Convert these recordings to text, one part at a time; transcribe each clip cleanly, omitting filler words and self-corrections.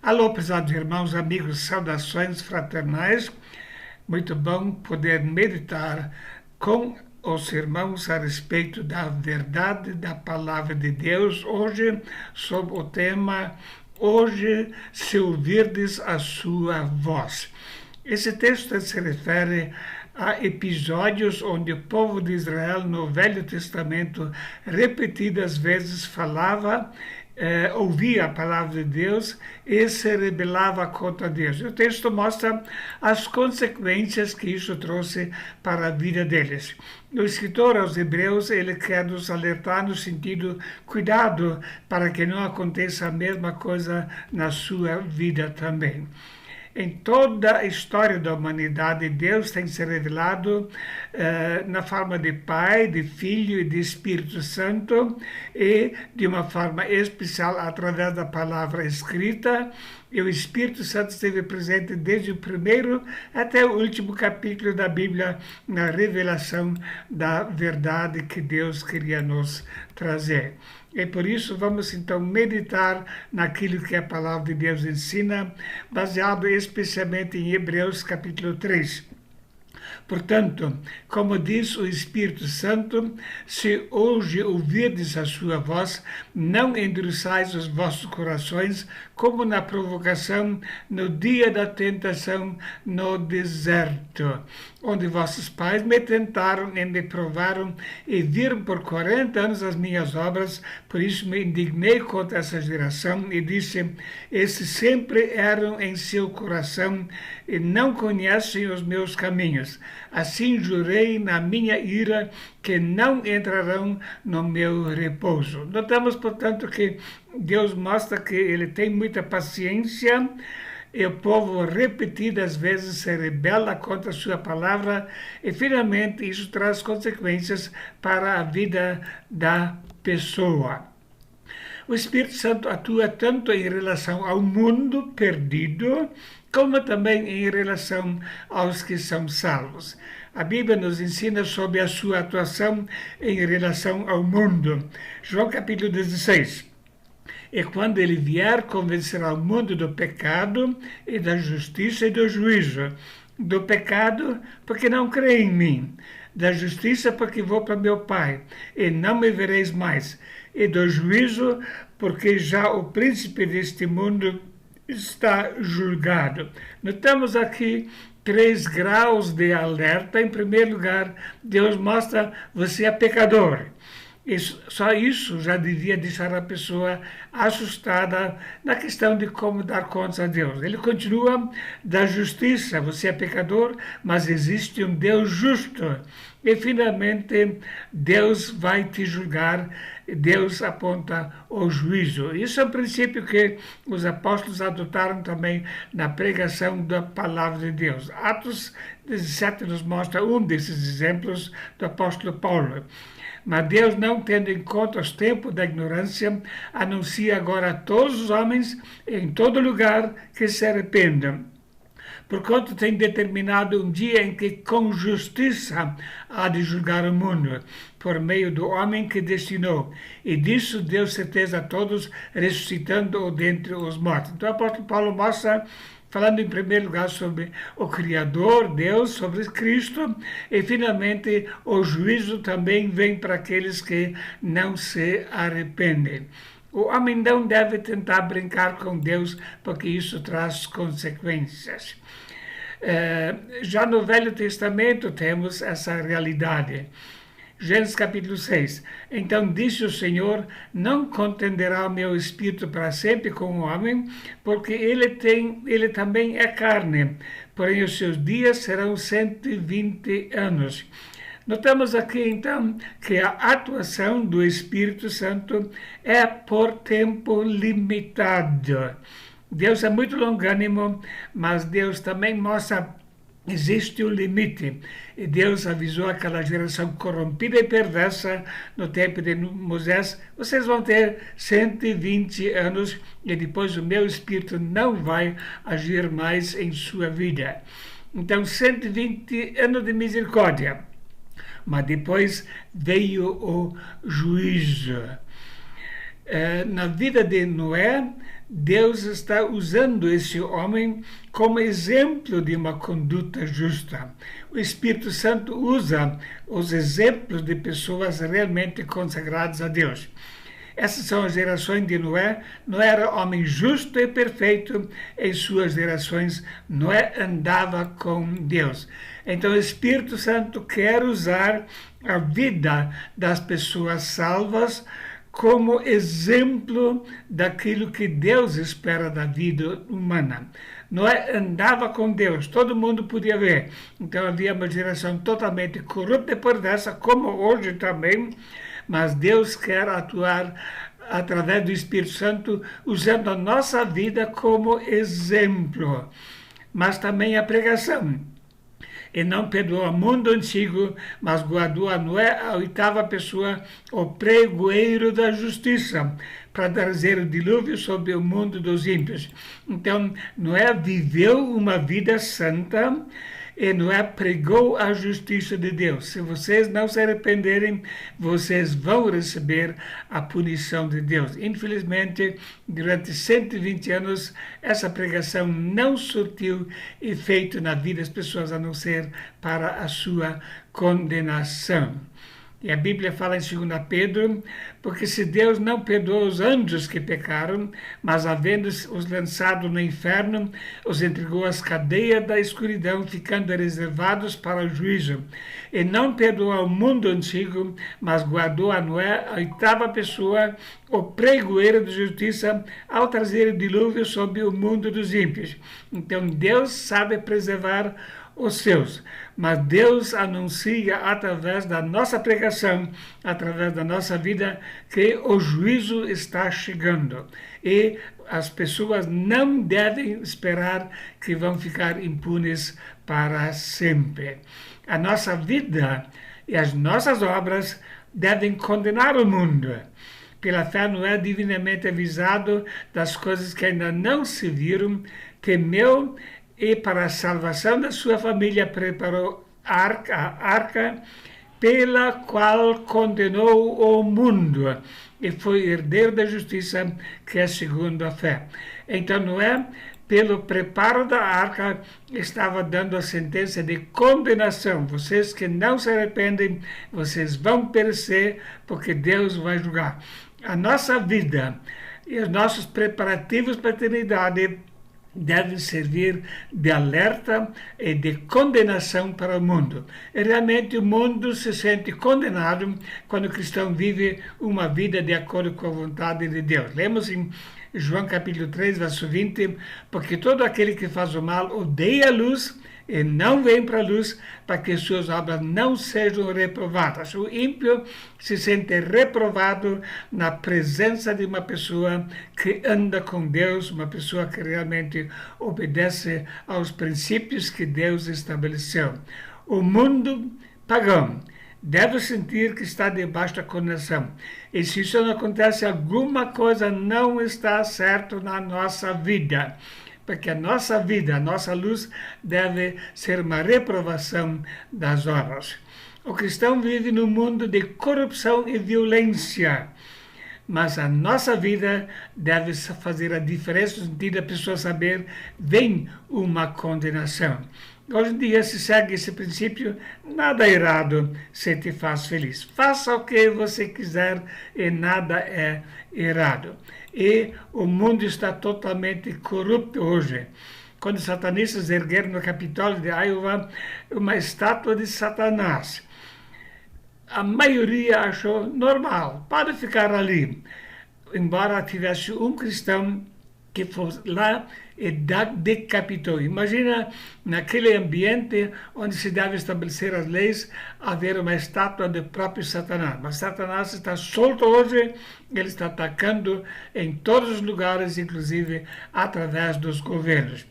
Alô, prezados irmãos, amigos, saudações fraternais. Muito bom poder meditar com os irmãos a respeito da verdade da palavra de Deus, hoje sob o tema Hoje, se ouvirdes a sua voz. Esse texto se refere a episódios onde o povo de Israel no Velho Testamento repetidas vezes falava, ouvia a palavra de Deus e se rebelava contra Deus. O texto mostra as consequências que isso trouxe para a vida deles. O escritor aos Hebreus, ele quer nos alertar no sentido, cuidado para que não aconteça a mesma coisa na sua vida também. Em toda a história da humanidade, Deus tem se revelado na forma de Pai, de Filho e de Espírito Santo, e de uma forma especial através da palavra escrita. E o Espírito Santo esteve presente desde o primeiro até o último capítulo da Bíblia, na revelação da verdade que Deus queria nos trazer. E por isso vamos então meditar naquilo que a palavra de Deus ensina, baseado especialmente em Hebreus capítulo 3. Portanto, como diz o Espírito Santo, se hoje ouvirdes a sua voz, não endureçais os vossos corações, como na provocação, no dia da tentação no deserto, onde vossos pais me tentaram e me provaram e viram por 40 anos as minhas obras, por isso me indignei contra essa geração e disse, esses sempre eram em seu coração e não conhecem os meus caminhos. Assim jurei na minha ira que não entrarão no meu repouso. Notamos, portanto, que Deus mostra que ele tem muita paciência e o povo repetidas vezes se rebela contra a sua palavra e finalmente isso traz consequências para a vida da pessoa. O Espírito Santo atua tanto em relação ao mundo perdido, como também em relação aos que são salvos. A Bíblia nos ensina sobre a sua atuação em relação ao mundo. João capítulo 16. E quando ele vier, convencerá o mundo do pecado e da justiça e do juízo. Do pecado, porque não crê em mim. Da justiça, porque vou para meu Pai, e não me vereis mais. E do juízo, porque já o príncipe deste mundo está julgado. Notamos aqui 3 graus de alerta. Em primeiro lugar, Deus mostra você é pecador. Só isso já devia deixar a pessoa assustada na questão de como dar contas a Deus. Ele continua da justiça, você é pecador, mas existe um Deus justo. E finalmente Deus vai te julgar, Deus aponta o juízo. Isso é um princípio que os apóstolos adotaram também na pregação da palavra de Deus. Atos 17 nos mostra um desses exemplos do apóstolo Paulo. Mas Deus, não tendo em conta os tempos da ignorância, anuncia agora a todos os homens, em todo lugar, que se arrependam. Porquanto tem determinado um dia em que com justiça há de julgar o mundo, por meio do homem que destinou. E disso deu certeza a todos, ressuscitando-o dentre os mortos. Então o apóstolo Paulo mostra, falando em primeiro lugar sobre o Criador, Deus, sobre Cristo, e finalmente o juízo também vem para aqueles que não se arrependem. O homem não deve tentar brincar com Deus, porque isso traz consequências. Já no Velho Testamento temos essa realidade. Gênesis capítulo 6. Então disse o Senhor, não contenderá o meu espírito para sempre com o homem, porque ele também é carne, porém os seus dias serão 120 anos. Notamos aqui, então, que a atuação do Espírito Santo é por tempo limitado. Deus é muito longânimo, mas Deus também mostra existe um limite. E Deus avisou aquela geração corrompida e perversa no tempo de Moisés, vocês vão ter 120 anos e depois o meu Espírito não vai agir mais em sua vida. Então, 120 anos de misericórdia. Mas depois veio o juízo. Na vida de Noé, Deus está usando esse homem como exemplo de uma conduta justa. O Espírito Santo usa os exemplos de pessoas realmente consagradas a Deus. Essas são as gerações de Noé. Noé era homem justo e perfeito em suas gerações. Noé andava com Deus. Então o Espírito Santo quer usar a vida das pessoas salvas como exemplo daquilo que Deus espera da vida humana. Noé andava com Deus, todo mundo podia ver. Então havia uma geração totalmente corrupta e perversa, como hoje também, mas Deus quer atuar através do Espírito Santo, usando a nossa vida como exemplo. Mas também a pregação. E não perdoou o mundo antigo, mas guardou a Noé, a oitava pessoa, o pregoeiro da justiça, para trazer o dilúvio sobre o mundo dos ímpios. Então, Noé viveu uma vida santa e Noé pregou a justiça de Deus. Se vocês não se arrependerem, vocês vão receber a punição de Deus. Infelizmente, durante 120 anos, essa pregação não surtiu efeito na vida das pessoas, a não ser para a sua condenação. E a Bíblia fala em 2 Pedro, porque se Deus não perdoou os anjos que pecaram, mas havendo-os lançado no inferno, os entregou às cadeias da escuridão, ficando reservados para o juízo. E não perdoou ao mundo antigo, mas guardou a Noé, a oitava pessoa, o pregoeiro de justiça, ao trazer o dilúvio sobre o mundo dos ímpios. Então Deus sabe preservar os seus, mas Deus anuncia através da nossa pregação, através da nossa vida, que o juízo está chegando e as pessoas não devem esperar que vão ficar impunes para sempre. A nossa vida e as nossas obras devem condenar o mundo. Pela fé, Noé, divinamente avisado das coisas que ainda não se viram, temeu e para a salvação da sua família preparou a arca pela qual condenou o mundo e foi herdeiro da justiça, que é segundo a fé. Então Noé, pelo preparo da arca, estava dando a sentença de condenação. Vocês que não se arrependem, vocês vão perecer, porque Deus vai julgar. A nossa vida e os nossos preparativos para a eternidade devem servir de alerta e de condenação para o mundo. E realmente o mundo se sente condenado quando o cristão vive uma vida de acordo com a vontade de Deus. Lemos em João capítulo 3, verso 20, porque todo aquele que faz o mal odeia a luz e não vem para a luz, para que suas obras não sejam reprovadas. O ímpio se sente reprovado na presença de uma pessoa que anda com Deus, uma pessoa que realmente obedece aos princípios que Deus estabeleceu. O mundo pagão deve sentir que está debaixo da condenação. E se isso não acontece, alguma coisa não está certo na nossa vida. Porque a nossa vida, a nossa luz, deve ser uma reprovação das obras. O cristão vive num mundo de corrupção e violência, mas a nossa vida deve fazer a diferença no sentido da pessoa saber, vem uma condenação. Hoje em dia se segue esse princípio, nada é errado se te faz feliz. Faça o que você quiser e nada é errado. E o mundo está totalmente corrupto hoje. Quando os satanistas ergueram no Capitólio de Iowa uma estátua de Satanás, a maioria achou normal, pode ficar ali. Embora tivesse um cristão que foi lá e decapitou. Imagina naquele ambiente onde se deve estabelecer as leis, haver uma estátua do próprio Satanás. Mas Satanás está solto hoje, ele está atacando em todos os lugares, inclusive através dos governos.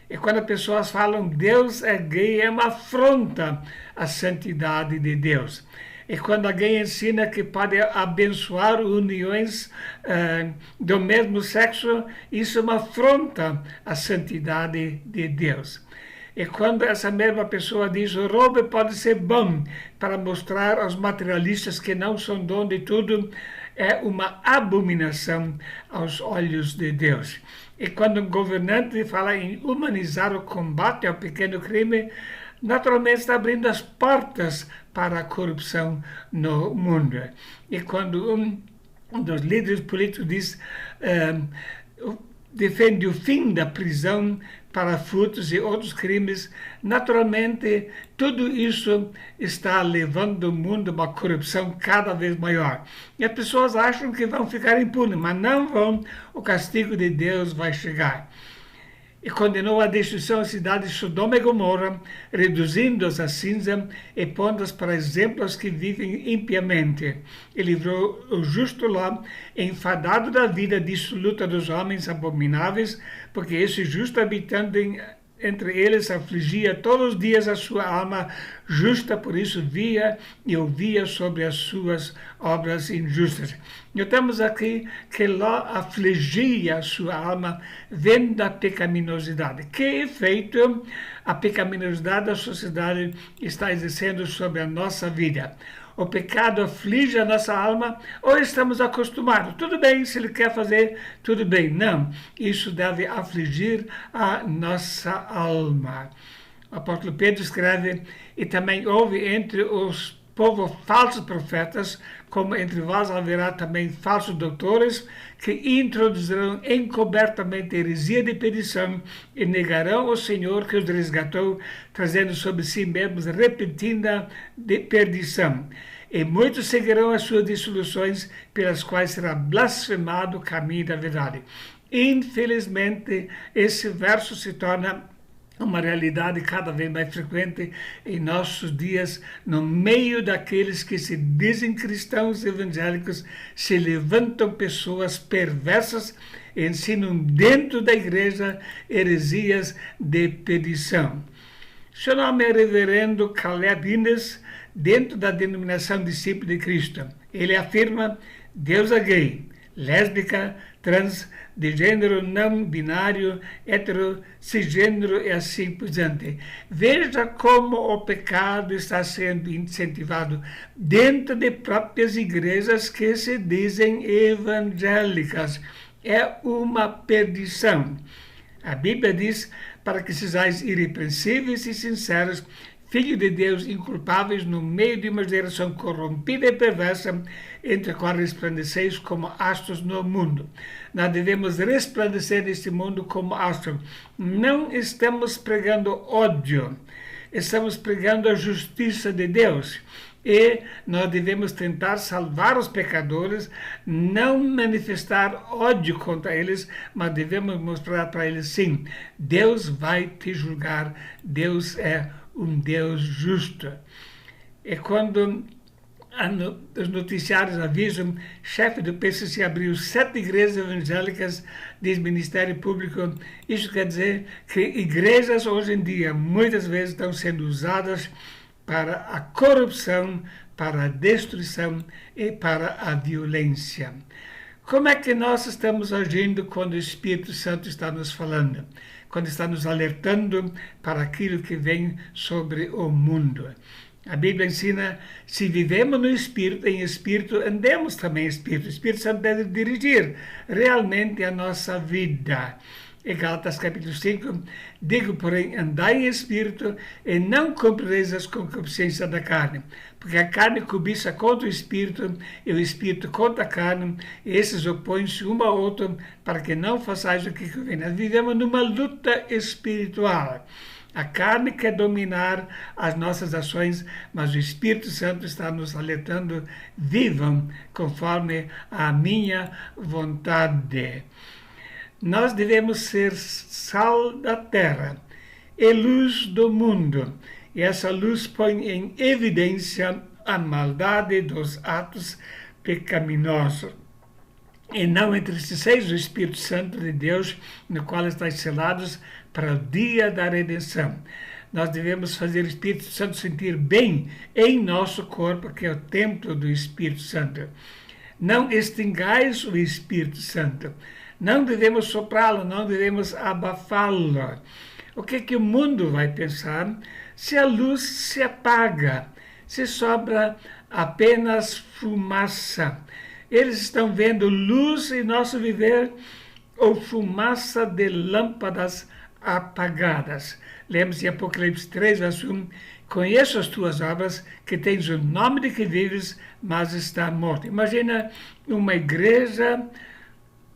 E quando as pessoas falam Deus é gay, é uma afronta à santidade de Deus. E quando alguém ensina que pode abençoar uniões do mesmo sexo, isso é uma afronta à santidade de Deus. E quando essa mesma pessoa diz o roubo pode ser bom para mostrar aos materialistas que não são dono de tudo, é uma abominação aos olhos de Deus. E quando um governante fala em humanizar o combate ao pequeno crime, naturalmente está abrindo as portas para a corrupção no mundo. E quando um dos líderes políticos diz, defende o fim da prisão para furtos e outros crimes, naturalmente tudo isso está levando o mundo a uma corrupção cada vez maior. E as pessoas acham que vão ficar impunes, mas não vão, o castigo de Deus vai chegar. E condenou à destruição a cidade de Sodoma e Gomorra, reduzindo-as a cinza e pondo-as para exemplos que vivem impiamente. E livrou o justo Ló, enfadado da vida dissoluta dos homens abomináveis, porque esse justo habitando entre eles afligia todos os dias a sua alma justa, por isso via e ouvia sobre as suas obras injustas. Notamos aqui que Ló afligia a sua alma vendo a pecaminosidade. Que efeito a pecaminosidade da sociedade está exercendo sobre a nossa vida? O pecado aflige a nossa alma ou estamos acostumados? Tudo bem, se ele quer fazer, tudo bem. Não, isso deve afligir a nossa alma. O apóstolo Pedro escreve, e também houve entre os povos falsos profetas, como entre vós haverá também falsos doutores, que introduzirão encobertamente heresia de perdição e negarão o Senhor que os resgatou, trazendo sobre si mesmos repentina de perdição. E muitos seguirão as suas dissoluções, pelas quais será blasfemado o caminho da verdade. Infelizmente, esse verso se torna uma realidade cada vez mais frequente em nossos dias, no meio daqueles que se dizem cristãos evangélicos, se levantam pessoas perversas e ensinam dentro da igreja heresias de perdição. Seu nome é Reverendo Caleb Innes, dentro da denominação Discípulo de Cristo. Ele afirma: Deus é gay, lésbica, trans, de gênero não binário, hetero, cisgênero e assim por diante. Veja como o pecado está sendo incentivado dentro de próprias igrejas que se dizem evangélicas. É uma perdição. A Bíblia diz, para que sejais irrepreensíveis e sinceros, filhos de Deus inculpáveis no meio de uma geração corrompida e perversa, entre a qual resplandeceis como astros no mundo. Nós devemos resplandecer neste mundo como astros. Não estamos pregando ódio, estamos pregando a justiça de Deus. E nós devemos tentar salvar os pecadores, não manifestar ódio contra eles, mas devemos mostrar para eles, sim, Deus vai te julgar, Deus é um Deus justo. E quando os noticiários avisam, chefe do PCC abriu 7 igrejas evangélicas de ministério público, isso quer dizer que igrejas hoje em dia muitas vezes estão sendo usadas para a corrupção, para a destruição e para a violência. Como é que nós estamos agindo quando o Espírito Santo está nos falando? Quando está nos alertando para aquilo que vem sobre o mundo? A Bíblia ensina, se vivemos no Espírito, em Espírito, andemos também em Espírito. O Espírito Santo deve dirigir realmente a nossa vida. Em Gálatas capítulo 5, digo, porém, andai em Espírito e não cumprireis as concupiscências da carne, porque a carne cobiça contra o Espírito e o Espírito contra a carne, e esses opõem-se um ao outro para que não façais o que convém. Nós vivemos numa luta espiritual. A carne quer dominar as nossas ações, mas o Espírito Santo está nos alertando, vivam conforme a minha vontade. Nós devemos ser sal da terra e luz do mundo. E essa luz põe em evidência a maldade dos atos pecaminosos. E não entristeçais o Espírito Santo de Deus, no qual estáis selados para o dia da redenção. Nós devemos fazer o Espírito Santo sentir bem em nosso corpo, que é o templo do Espírito Santo. Não extingais o Espírito Santo. Não devemos soprá-lo, não devemos abafá-lo. O que o mundo vai pensar se a luz se apaga, se sobra apenas fumaça? Eles estão vendo luz em nosso viver ou fumaça de lâmpadas apagadas. Lembre-se em Apocalipse 3, verso 1. Conheço as tuas obras, que tens o nome de que vives, mas está morto. Imagina uma igreja,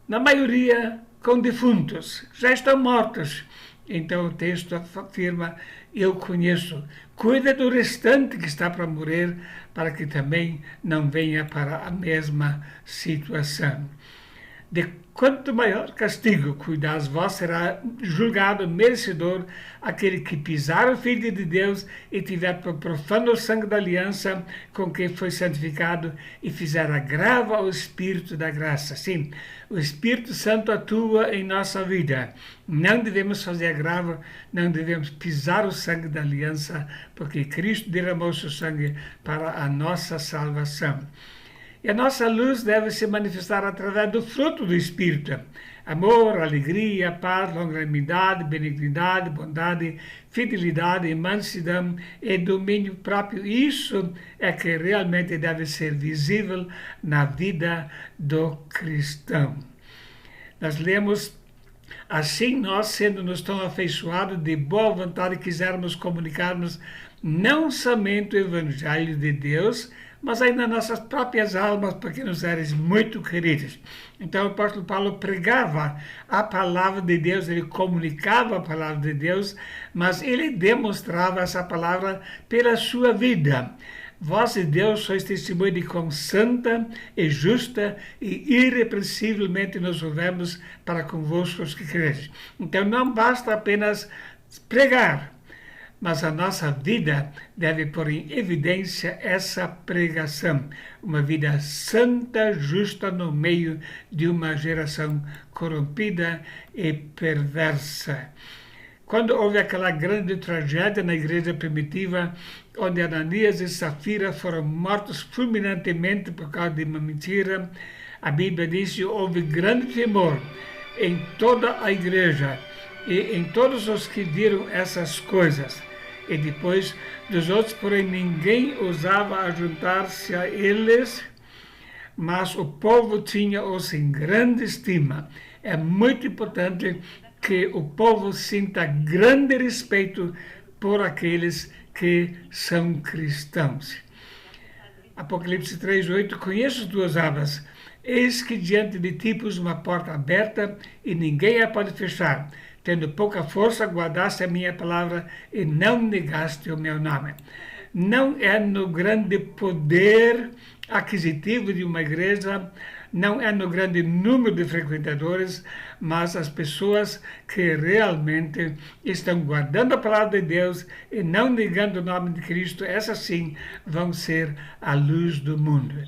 na maioria, com defuntos. Já estão mortos. Então o texto afirma, eu conheço. Cuida do restante que está para morrer, para que também não venha para a mesma situação. De quanto maior castigo cuidares vós, será julgado merecedor aquele que pisar o Filho de Deus e tiver por profano o sangue da aliança com quem foi santificado e fizer agravo ao Espírito da graça. Sim, o Espírito Santo atua em nossa vida. Não devemos fazer agravo, não devemos pisar o sangue da aliança, porque Cristo derramou seu sangue para a nossa salvação. E a nossa luz deve se manifestar através do fruto do Espírito. Amor, alegria, paz, longanimidade, benignidade, bondade, fidelidade, mansidão e domínio próprio. Isso é que realmente deve ser visível na vida do cristão. Nós lemos, assim nós, sendo-nos tão afeiçoados, de boa vontade quisermos comunicarmos não somente o Evangelho de Deus, mas ainda nossas próprias almas, porque nos eres muito queridos. Então o apóstolo Paulo pregava a palavra de Deus, ele comunicava a palavra de Deus, mas ele demonstrava essa palavra pela sua vida. Vós e Deus sois testemunho de quão santa e justa e irrepreensivelmente nos houvemos para convosco os que credes. Então não basta apenas pregar, mas a nossa vida deve pôr em evidência essa pregação. Uma vida santa, justa no meio de uma geração corrompida e perversa. Quando houve aquela grande tragédia na igreja primitiva, onde Ananias e Safira foram mortos fulminantemente por causa de uma mentira, a Bíblia diz que houve grande temor em toda a igreja e em todos os que viram essas coisas. E depois dos outros, porém, ninguém ousava ajuntar-se a eles, mas o povo tinha-os em grande estima. É muito importante que o povo sinta grande respeito por aqueles que são cristãos. Apocalipse 3:8, conheço as tuas obras, eis que diante de ti pus uma porta aberta e ninguém a pode fechar. Tendo pouca força, guardaste a minha palavra e não negaste o meu nome. Não é no grande poder aquisitivo de uma igreja, não é no grande número de frequentadores, mas as pessoas que realmente estão guardando a palavra de Deus e não negando o nome de Cristo, essas sim vão ser a luz do mundo.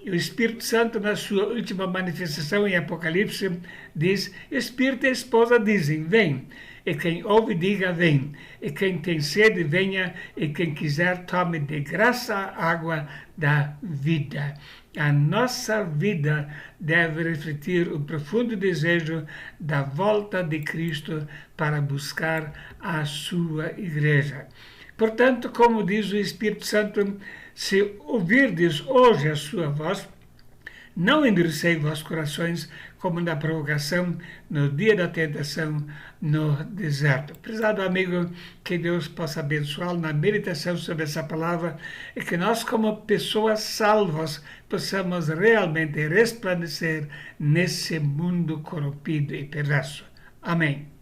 E o Espírito Santo, na sua última manifestação em Apocalipse, diz, Espírito e esposa dizem, vem. E quem ouve, diga, vem. E quem tem sede, venha. E quem quiser, tome de graça a água da vida. A nossa vida deve refletir o profundo desejo da volta de Cristo para buscar a sua igreja. Portanto, como diz o Espírito Santo, se ouvirdes hoje a sua voz, não endureceis vossos corações como na provocação, no dia da tentação, no deserto. Prezado amigo, que Deus possa abençoá-lo na meditação sobre essa palavra e que nós, como pessoas salvas, possamos realmente resplandecer nesse mundo corrompido e perverso. Amém.